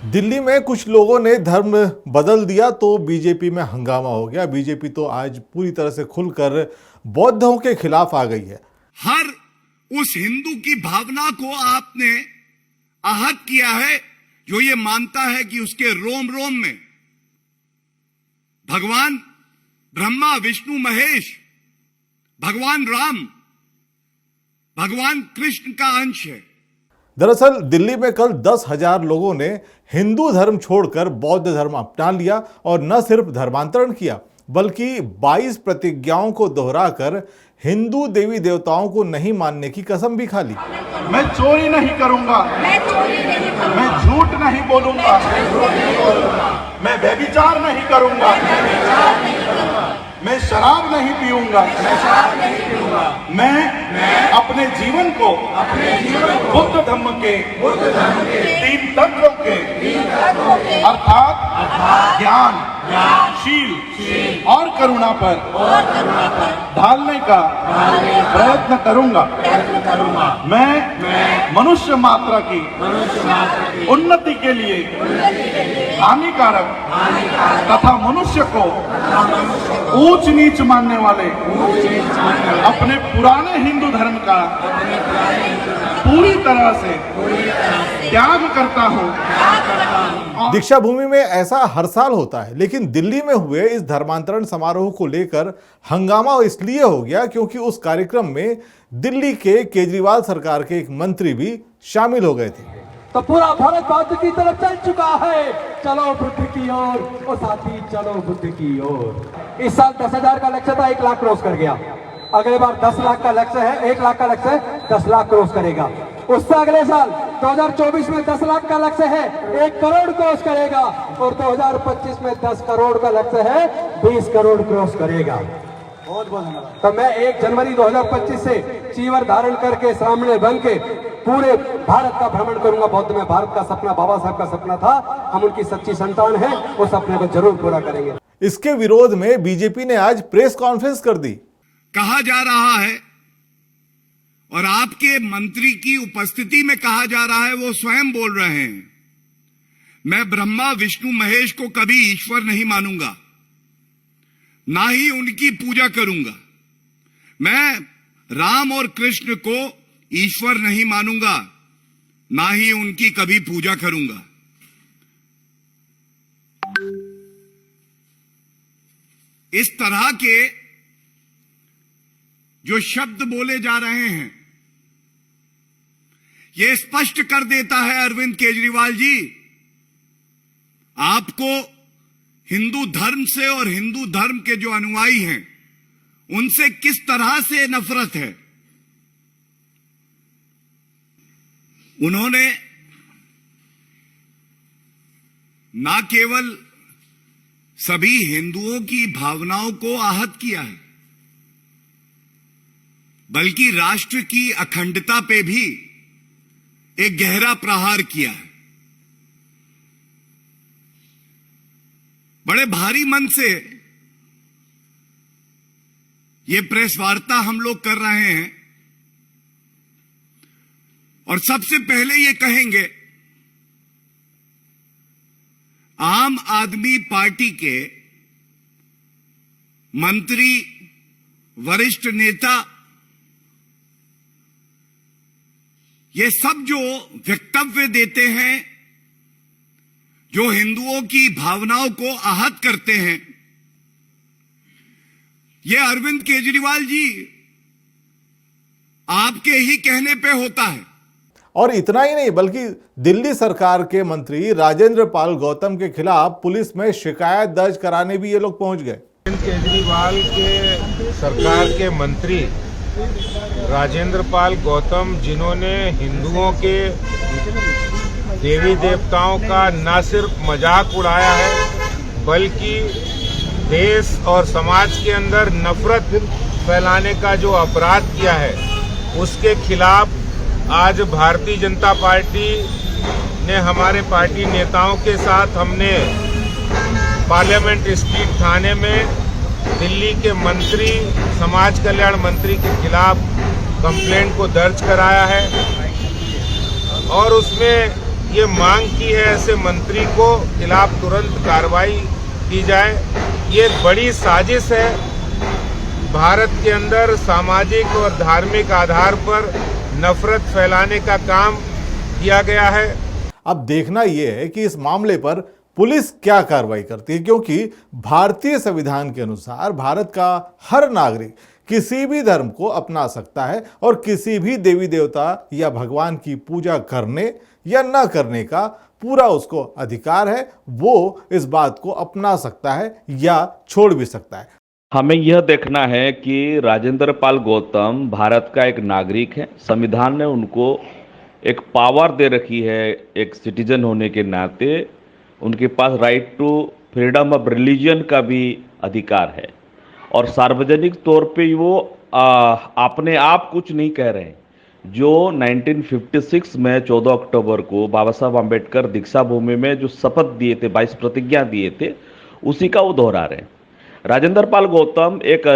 दिल्ली में कुछ लोगों ने धर्म बदल दिया तो बीजेपी में हंगामा हो गया। बीजेपी तो आज पूरी तरह से खुलकर बौद्धों के खिलाफ आ गई है। हर उस हिंदू की भावना को आपने आहत किया है जो ये मानता है कि उसके रोम रोम में भगवान ब्रह्मा विष्णु महेश, भगवान राम, भगवान कृष्ण का अंश है। दरअसल दिल्ली में कल 10,000 लोगों ने हिंदू धर्म छोड़कर बौद्ध धर्म अपना लिया और न सिर्फ धर्मांतरण किया बल्कि 22 प्रतिज्ञाओं को दोहराकर हिंदू देवी देवताओं को नहीं मानने की कसम भी खा ली। मैं चोरी नहीं करूंगा, मैं झूठ नहीं बोलूंगा, मैं व्यभिचार नहीं करूंगा, मैं शराब नहीं पीऊंगा, मैं अपने जीवन को बुद्ध धर्म के 3 तत्वों के अर्थात ज्ञान, शील और करुणा पर ढालने का प्रयत्न करूंगा। मैं मनुष्य मात्रा की उन्नति के लिए हानिकारक तथा मनुष्य को ऊंच नीच मानने वाले अपने पुराने हिंदू धर्म का पूरी तरह से त्याग करता हूं। दीक्षा भूमि में ऐसा हर साल होता है, लेकिन दिल्ली में हुए इस धर्मांतरण समारोह को लेकर हंगामा इसलिए हो गया क्योंकि उस कार्यक्रम में दिल्ली के केजरीवाल सरकार के एक मंत्री भी शामिल हो गए थे। तो पूरा भारत बौद्ध की तरफ चल चुका है। चलो बुद्ध की ओर, ओ साथी चलो बुद्ध की ओर। इस साल 10,000 का लक्ष्य था, 1 लाख क्रॉस कर गया। अगले बार 10 लाख का लक्ष्य है, 1 लाख का लक्ष्य है, 10 लाख क्रॉस करेगा। उससे अगले साल 2024 में 10 लाख का लक्ष्य है, 1 करोड़ क्रॉस करेगा। और 2025 में 10 करोड़ का लक्ष्य है, 20 करोड़ क्रॉस करेगा। तो मैं 1 जनवरी 2025 से चीवर धारण करके सामने बन के पूरे भारत का भ्रमण करूंगा। बौद्ध में भारत का सपना बाबा साहब का सपना था, हम उनकी सच्ची संतान हैं, उस सपने को जरूर पूरा करेंगे। इसके विरोध में बीजेपी ने आज प्रेस कॉन्फ्रेंस कर दी। कहा जा रहा है और आपके मंत्री की उपस्थिति में कहा जा रहा है, वो स्वयं बोल रहे हैं, मैं ब्रह्मा विष्णु महेश को कभी ईश्वर नहीं मानूंगा, ना ही उनकी पूजा करूंगा। मैं राम और कृष्ण को ईश्वर नहीं मानूंगा, ना ही उनकी कभी पूजा करूंगा। इस तरह के जो शब्द बोले जा रहे हैं, यह स्पष्ट कर देता है अरविंद केजरीवाल जी, आपको हिंदू धर्म से और हिंदू धर्म के जो अनुयायी हैं उनसे किस तरह से नफरत है। उन्होंने ना केवल सभी हिंदुओं की भावनाओं को आहत किया है, बल्कि राष्ट्र की अखंडता पे भी एक गहरा प्रहार किया है। बड़े भारी मन से ये प्रेस वार्ता हम लोग कर रहे हैं और सबसे पहले ये कहेंगे, आम आदमी पार्टी के मंत्री, वरिष्ठ नेता, ये सब जो वक्तव्य देते हैं, जो हिंदुओं की भावनाओं को आहत करते हैं, ये अरविंद केजरीवाल जी आपके ही कहने पे होता है। और इतना ही नहीं बल्कि दिल्ली सरकार के मंत्री राजेंद्र पाल गौतम के खिलाफ पुलिस में शिकायत दर्ज कराने भी ये लोग पहुंच गए। केजरीवाल के सरकार के मंत्री राजेंद्र पाल गौतम, जिन्होंने हिंदुओं के देवी देवताओं का न सिर्फ मजाक उड़ाया है बल्कि देश और समाज के अंदर नफरत फैलाने का जो अपराध किया है, उसके खिलाफ आज भारतीय जनता पार्टी ने हमारे पार्टी नेताओं के साथ हमने पार्लियामेंट स्ट्रीट थाने में दिल्ली के मंत्री, समाज कल्याण मंत्री के खिलाफ कंप्लेंट को दर्ज कराया है और उसमें ये मांग की है ऐसे मंत्री को खिलाफ तुरंत कार्रवाई की जाए। ये एक बड़ी साजिश है। भारत के अंदर सामाजिक और धार्मिक आधार पर नफरत फैलाने का काम किया गया है। अब देखना यह है कि इस मामले पर पुलिस क्या कार्रवाई करती है, क्योंकि भारतीय संविधान के अनुसार भारत का हर नागरिक किसी भी धर्म को अपना सकता है और किसी भी देवी देवता या भगवान की पूजा करने या न करने का पूरा उसको अधिकार है। वो इस बात को अपना सकता है या छोड़ भी सकता है। हमें यह देखना है कि राजेंद्र पाल गौतम भारत का एक नागरिक है। संविधान ने उनको एक पावर दे रखी है, एक सिटीजन होने के नाते उनके पास right to freedom of religion का भी अधिकार है और सार्वजनिक तौर पे वो अपने आप कुछ नहीं कह रहे हैं। जो 1956 में 14 अक्टूबर को बाबा साहब आम्बेडकर दीक्षा भूमि में जो शपथ दिए थे, 22 प्रतिज्ञा दिए थे, उसी का वो दोहरा रहे हैं। राजेंद्र पाल गौतम एक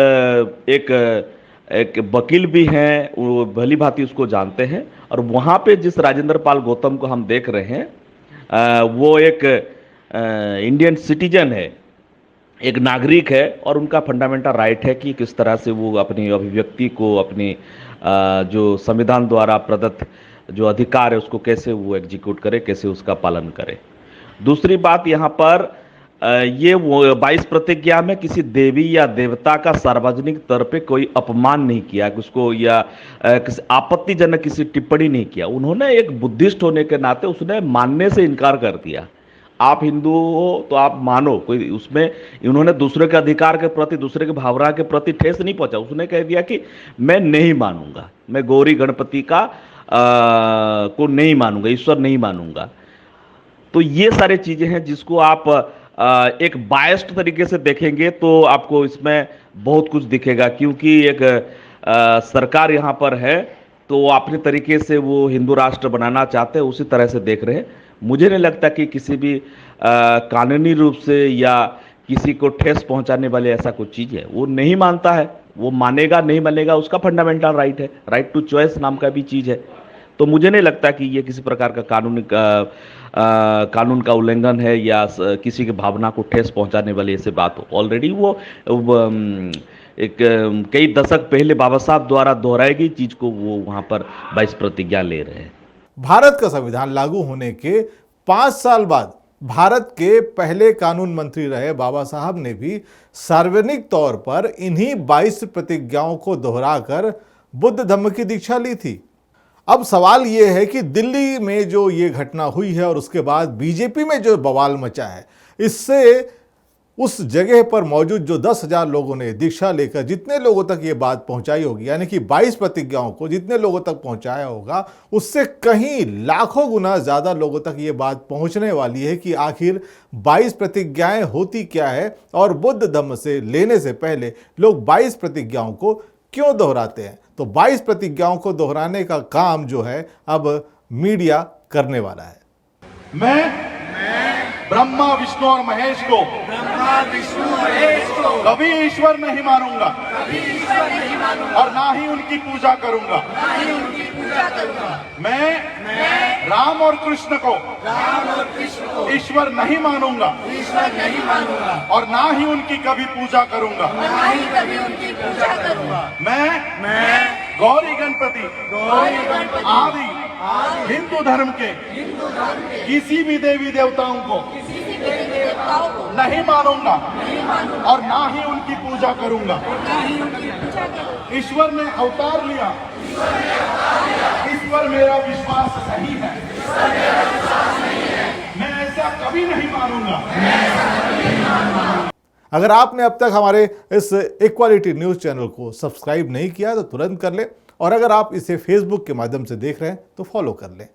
वकील भी हैं, वो भली भांति उसको जानते हैं और वहाँ पे जिस राजेंद्र पाल गौतम को हम देख रहे हैं वो एक इंडियन सिटीजन है, एक नागरिक है और उनका फंडामेंटल राइट है कि किस तरह से वो अपनी अभिव्यक्ति को, अपनी जो संविधान द्वारा प्रदत्त जो अधिकार है उसको कैसे वो एग्जीक्यूट करे, कैसे उसका पालन करे। दूसरी बात यहाँ पर ये 22 प्रतिज्ञा में किसी देवी या देवता का सार्वजनिक तौर पे कोई अपमान नहीं किया, उसको या किसी आपत्तिजनक किसी टिप्पणी नहीं किया। उन्होंने एक बुद्धिस्ट होने के नाते उसने मानने से इनकार कर दिया। आप हिंदू हो तो आप मानो, कोई उसमें उन्होंने दूसरे के अधिकार के प्रति, दूसरे के भावना के प्रति ठेस नहीं पहुंचा। उसने कह दिया कि मैं नहीं मानूंगा, मैं गौरी गणपति का को नहीं मानूंगा, ईश्वर नहीं मानूंगा। तो ये सारी चीजें हैं जिसको आप एक बायस्ड तरीके से देखेंगे तो आपको इसमें बहुत कुछ दिखेगा, क्योंकि एक सरकार यहाँ पर है तो अपने तरीके से वो हिंदू राष्ट्र बनाना चाहते हैं, उसी तरह से देख रहे हैं। मुझे नहीं लगता कि किसी भी कानूनी रूप से या किसी को ठेस पहुंचाने वाले ऐसा कुछ चीज़ है। वो नहीं मानता है, वो मानेगा नहीं मानेगा उसका फंडामेंटल राइट है, राइट टू चॉइस नाम का भी चीज़ है। तो मुझे नहीं लगता कि ये किसी प्रकार का कानून का उल्लंघन है या किसी की भावना को ठेस पहुंचाने वाली ऐसी बात हो। ऑलरेडी वो एक कई दशक पहले बाबा साहब द्वारा दोहराई गई चीज को वो वहां पर 22 प्रतिज्ञा ले रहे हैं। भारत का संविधान लागू होने के 5 साल बाद भारत के पहले कानून मंत्री रहे बाबा साहब ने भी सार्वजनिक तौर पर इन्हीं 22 प्रतिज्ञाओं को दोहराकर बुद्ध धम्म की दीक्षा ली थी। अब सवाल यह है कि दिल्ली में जो ये घटना हुई है और उसके बाद बीजेपी में जो बवाल मचा है, इससे उस जगह पर मौजूद जो 10,000 लोगों ने दीक्षा लेकर जितने लोगों तक ये बात पहुंचाई होगी, यानी कि 22 प्रतिज्ञाओं को जितने लोगों तक पहुंचाया होगा, उससे कहीं लाखों गुना ज़्यादा लोगों तक ये बात पहुंचने वाली है कि आखिर 22 प्रतिज्ञाएं होती क्या है और बुद्ध धम्म से लेने से पहले लोग 22 प्रतिज्ञाओं को क्यों दोहराते हैं। तो 22 प्रतिज्ञाओं को दोहराने का काम जो है अब मीडिया करने वाला है। मैं ब्रह्मा विष्णु और महेश को कभी ईश्वर नहीं मानूंगा और ना ही उनकी पूजा करूंगा। मैं राम और कृष्ण को ईश्वर नहीं मानूंगा और ना ही उनकी कभी पूजा करूंगा। मैं गौरी गणपति आदि हिंदू धर्म के किसी भी देवी देवताओं को नहीं मानूंगा और ना ही उनकी पूजा करूंगा। ईश्वर ने अवतार लिया, इस पर मेरा विश्वास नहीं है। मैं ऐसा कभी नहीं मानूंगा। अगर आपने अब तक हमारे इस इक्वालिटी न्यूज़ चैनल को सब्सक्राइब नहीं किया तो तुरंत कर लें, और अगर आप इसे फेसबुक के माध्यम से देख रहे हैं तो फॉलो कर लें।